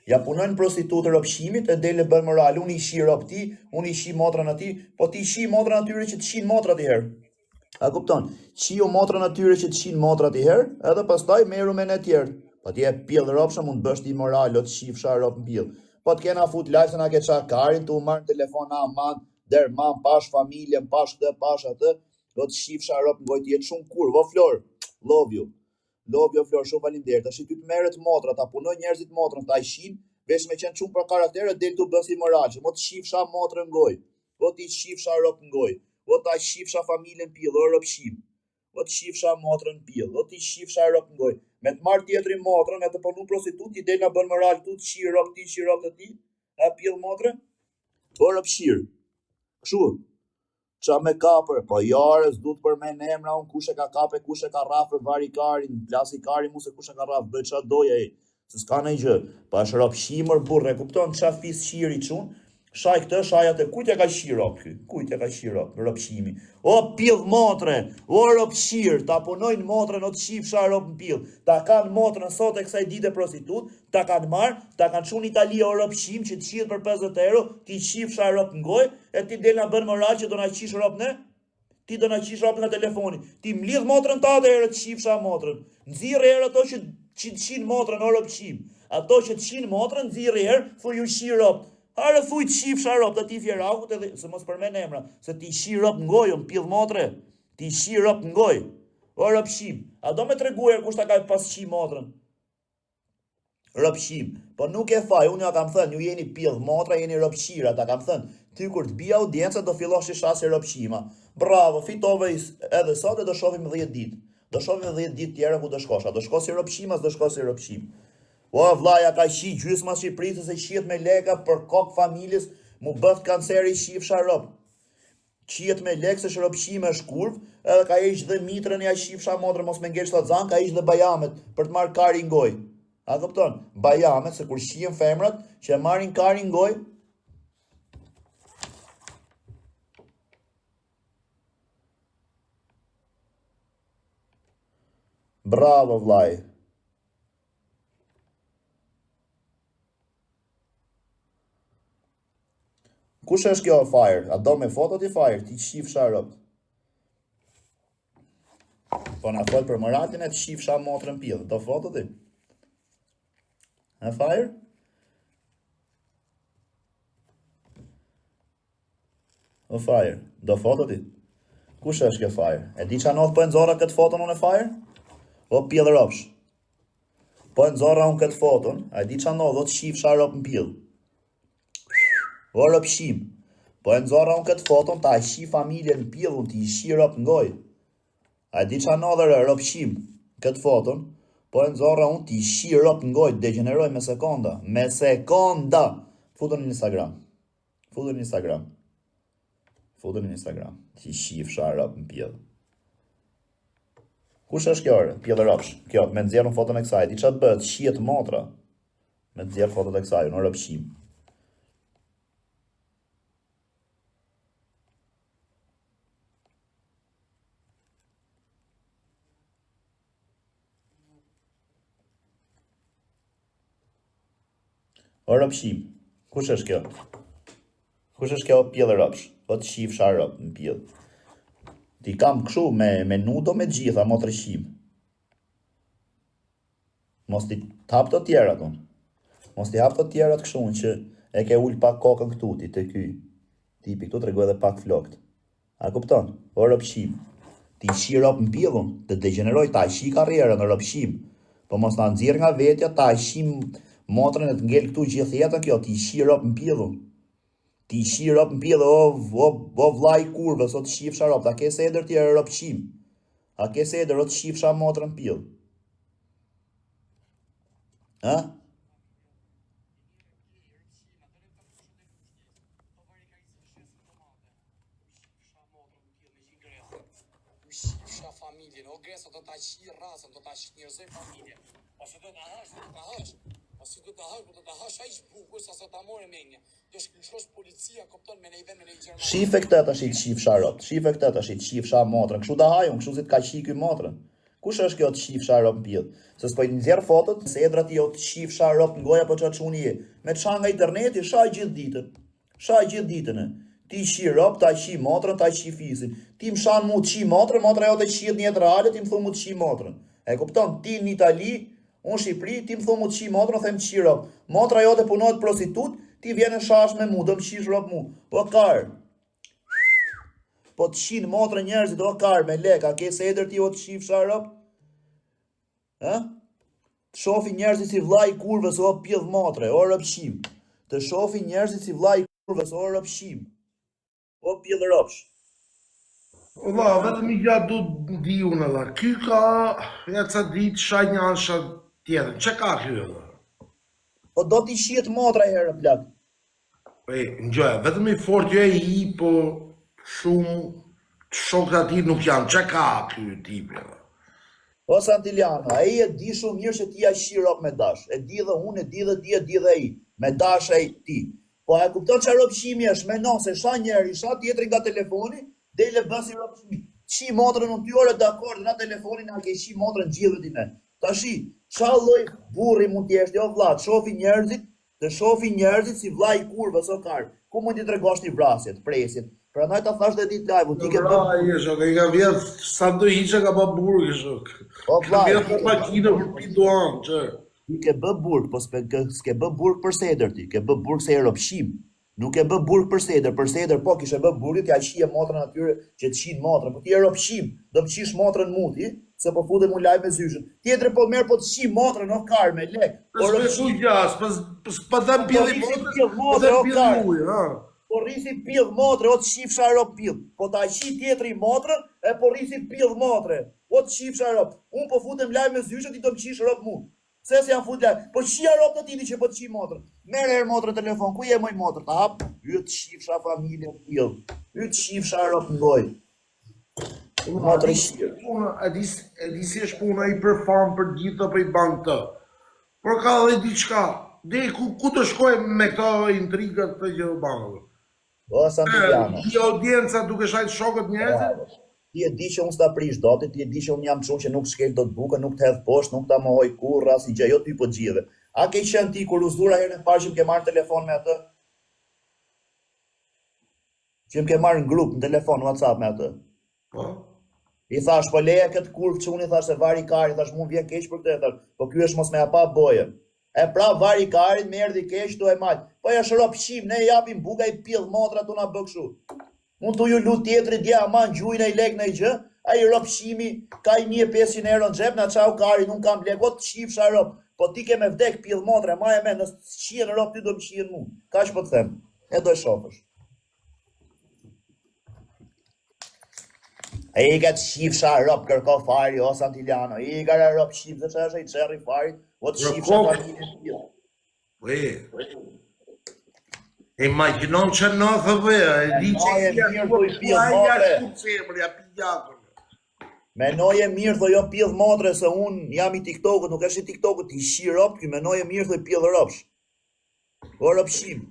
Ja punojnë prostitutë rrobshimit e dele bën moral, unë I shi rob ti, unë I shi motrën aty, po ti shi motrën atyre që të shin motrat I herë. A kupton? Qiu motrën atyre që të shin motrat I herë, edhe pastaj meru me në tjerë. Po ti e pill robsha mund bësh ti moral, o të shifsha rob në pill. Po të kena fut live se na ke qa karin, tu marrë telefon na man, der man, pash familjen, pash këtë, pash atë, do të shifsha rob në gojtë jetë shumë kur, vo Flor, love you. Love you Flor, shumë faleminderit. Tash ty të merret motra, ta punoj njerëzit motrën, ta I shin, vesh me qenë shumë për karaktere, del tu bën si moral, mo të shifsha motrën në gojë, o ti shifsha rob në gojë, o ta shifsha familjen pill, o robshim, o të shifsha motrën pill, o ti shifsha rob në gojë. Me të marrë tjetrin motrën, me të punu prostitut, ti del na bën moral tu të shi rob ti, shi rob të ti, a pill motrën, o robshir. Kështu. Qa me kapër, po jarës, du të përmen emra, unë kush e ka kape, kush e ka rafër, vari karin, plasi karin, mu se kush e ka rafë, bëj qa doja se s'ka në I gjë, pa është robshimër burre, kupton, qa fis shiri qunë, shaj këtë, shaj atë, kujt e ka shi rob këy, kujt e ka shi rob, robshimi, o pill motre, o robshir, ta punojnë motrën, o të shifsha rob në pill, ta kanë motrën sot e kësaj dite prostitut, ta kanë marë, ta kanë qunë Italia o robshim, që të shirë për 50 euro, ti shifsha rob në gojë, e ti del na bën moral që do na qish rob ne, ti do na qish rob nga telefoni, ti mlidh motrën ta dhe herë të shifsha motrën, nxirr herë ato që të shin motrën o robshim, ato që të shin motrën, nxirr herë, thuj ju shi rob. Hare thuj të shifsha rob të ti fjerakut edhe, se mos përmen emra, se ti shi rob në gojë, më pidh motre, ti shi rob në gojë, o robshim, a do me treguar kush ta ka pas shi motrën, robshim, po nuk e faj, unë ja kam thënë, ju jeni pidh motra, jeni robshira, ta kam thënë, ty kur të bia audiencë do fillosh I shasi robshima, bravo, fitove edhe sot e do shohim 10 ditë, do shohim 10 ditë tjera ku do shkosh, a do shkosh si robshim, as do shkosh si robshim. O vlaja ka shi gjysma Shqipërisë se shihet me leka për kokë familjes, mu bëft kanceri shifsha rob. Qiet me lekë se shrobshime është kurv, edhe ka ish dhe mitrën ja shifsha motrën mos me ngesh të zan, ka ish dhe bajamet për të marrë kari në gojë. A kupton? Bajamet se kur shihen femrat që marrin kari në gojë. Bravo vlaj. Kush është kjo fire? A do me foto ti fire? Ti shifsha rob. Po na fol për moratin e të shifsha motrën pill. Do foto ti? A fire? O fire, do foto ti? Kush është kjo fire? E di qa nodh po e nxorra këtë foton unë e fire? O pill robsh. Po e nxorra unë këtë foton, a di qa nodh, o të shifsha rob në pill. O robshim, po e nxorra unë këtë foton, ta e shi familjen në pill, unë ti I shi rob në gojë. A di qa nodhër robshim, këtë foton, po e nxorra unë ti I shi rob në gojë, degeneroj me sekonda. Me sekonda! Futën në Instagram. Futën në Instagram. Futën në Instagram. Ti shifsha rob në pill. Kush është kjo orë? Pill robsh. Kjo, me nxjerrën foton e kësaj. Di qa të bëhet? Shihet motra. Me nxjerrë fotot e kësaj, në robshim. O robshim, kush është kjo? Kush është kjo pill robsh? O të shifsha rob në pill. Ti kam këshu me nudo me gjitha, mo të rëshim. Mos ti hap të tjera ton. Mos ti hap të tjera të këshu që e ke ull pak kokën këtu ti të ky. Tipi këtu të regu edhe pak flokt. A kupton? O robshim. Ti shi rob në pillun, të degeneroj, ta shi karrierën në robshim. Po mos ta nxirr nga vetja, ta shi motrën e të ngel këtu gjithë jetën kjo, ti shi rob në pillun. Ti shi rob në pillun, o vlaj kurve, sot shifsha rob, ta ke se edër tjere robshim. A ke se edër, o të shifsha motrën në pill. Ha? Shifsha familjen, o gresa do ta shi rasën, do ta shi njerëzoj familjen. Ose do ta hash, do ta hash. Ose do ta hash, do ta hash aq bukur sa ta morë menje. Do shkosh policia, kupton me një vend me një Gjermani. Shife këtë tash I shifsha rob. Shife këtë tash I shifsha motrën. Kështu ta hajun, kështu si të ka shi ky motrën. Kush është kjo të shifsha rob në pjell? Se s'po i nxjerr fotot, se edrat jo të shifsha rob në goja po qa quni je. Me qa nga interneti, shaj gjithë ditën. Shaj gjithë ditën e. Ti shi rob, ta shi motrën, ta shi fisin. Ti më shan mu të shi motrën, motra jo të shiet një jetë reale, ti më thu mu të shi motrën. E kupton, ti në Itali, unë Shqipëri, ti më thu mu të shi motrën, them të shi rob. Motra jo të punohet prostitut, ti vjen në shash me mu, do më shish rob mu. Po karë. Po të shinë motrë njerëzit, o karë me leka, ke se edër ti o të shifsha rob? Të shofi njerëzit si vlla i kurvës o pjedh motre, o rëpshim. Të shofi njerëzit si vlla i kurvës o rëpshim. O pjedh rëpsh. Valla, vetëm i gjatë du të di unë edhe. Ky ka, ja ca ditë shaj një ansha tjetër. Që ka ky edhe? Po do t'i shiet motra herë plak. Ngjoja, vetëm i fort jo e i, po shumë shokët ati nuk janë. Që ka ky tipi edhe? O Santiliano, a i e di shumë mirë që ti a shi rob me dash. E di dhe unë, e di dhe ti, e di dhe i. Me dash e ti. Po e kupton që rëpshimi është me se sha njeri, sha tjetëri nga telefoni, dele bësi rëpshimi. Shi motrën në 2 orë dakord, nga telefonin a ke shi motrën gjithë ti me. Ta shi, qa lloj burri mund t'jeshtë, jo vlla, të shofi njerëzit si vlla i kurvës o karë. Ku mund t'i tregosh një vrasjet, presjet. Pra ndaj ta thash dhe ditë live, ti ke bërë. Shok, i ka vjetë sa do hiqa ka pa burgë, shok. O vlla, Ka vjetë pa makinë për piduan, që. Ti ke bë burg, po s'ke bë burg për seder ti, ke bë burg se e rëpshim. Nuk e bë burg për seder po kishe bë burgit, ja shije motrën atyre që të shinë motrën, po ti e rëpshim, do më qish motrën mu ti, se po futem u laj me zyshën. Tjetër po merr po të shi motrën o karë me lek. Po rëpshim gjas, pa dhe pjedhi motrën, ha. Po rrisi pjedh motre, o të shifsha rob pjedh. Po ta shi tjetëri motrën, e po rrisi pjedh motre, o të shifsha rob. Unë po futem laj me zyshën, ti do më qish rob mu. Se si janë fut laj, po shia rob të tini që po të shi motrën. Merë herë motrën telefon, ku je moj motrë, ta hap? Ju të shifsha familje pjedh, ju të shifsha rob në goj. Motrë shirë. E di si është puna i përfam për gjithë për i bankë të. Por ka dhe diçka, dhe ku të shkoj me këto intrigat të gjë bankëve? O Santiliano. I audienca duke shajt shokët njerëzit? Ti e di që unë s'ta prish doti, ti e di që unë jam çun që nuk shkel dot bukën, nuk të hedh poshtë, nuk ta mohoj kurrë as i gjë, jo ty po gjithë. A ke qenë ti kur uzura herën e parë që më ke marrë në telefon me atë? Që më ke marrë në grup në telefon WhatsApp me atë? Po? I thash, po leja këtë kurvë që unë i thash se vari kari, thash mund vjen keq për këtë, thash, po ky është mos me hapa bojën. E pra vari karit me erdhi keq do e majt. Po ja shërop shim, ne japim buka i pjedh motra tu na bë kështu. Unë tu ju lut tjetri dja aman gjujnë e lek në i gjë, a i rob shimi, ka i 1500 euro në gjep, na qau kari, nuk kam lek, o të shifsha rob, po ti ke me vdek pjedh motre, ma e me, nësë shien rob, ty do më shien mu. Ka që po të them, e do e shofësh. E i ka të shifsha rob kërko fari, o Santiliano, i ka rob shif, dhe që është i qerri fari, o të shifsha familje pjedh. Imaginon që në thëve, e di që Menoje mirë thë jo pjedh motre, se unë jam i TikTokut, nuk është i TikTokut, i shi rob, ky menoje mirë thë pjedh robsh. O robshim.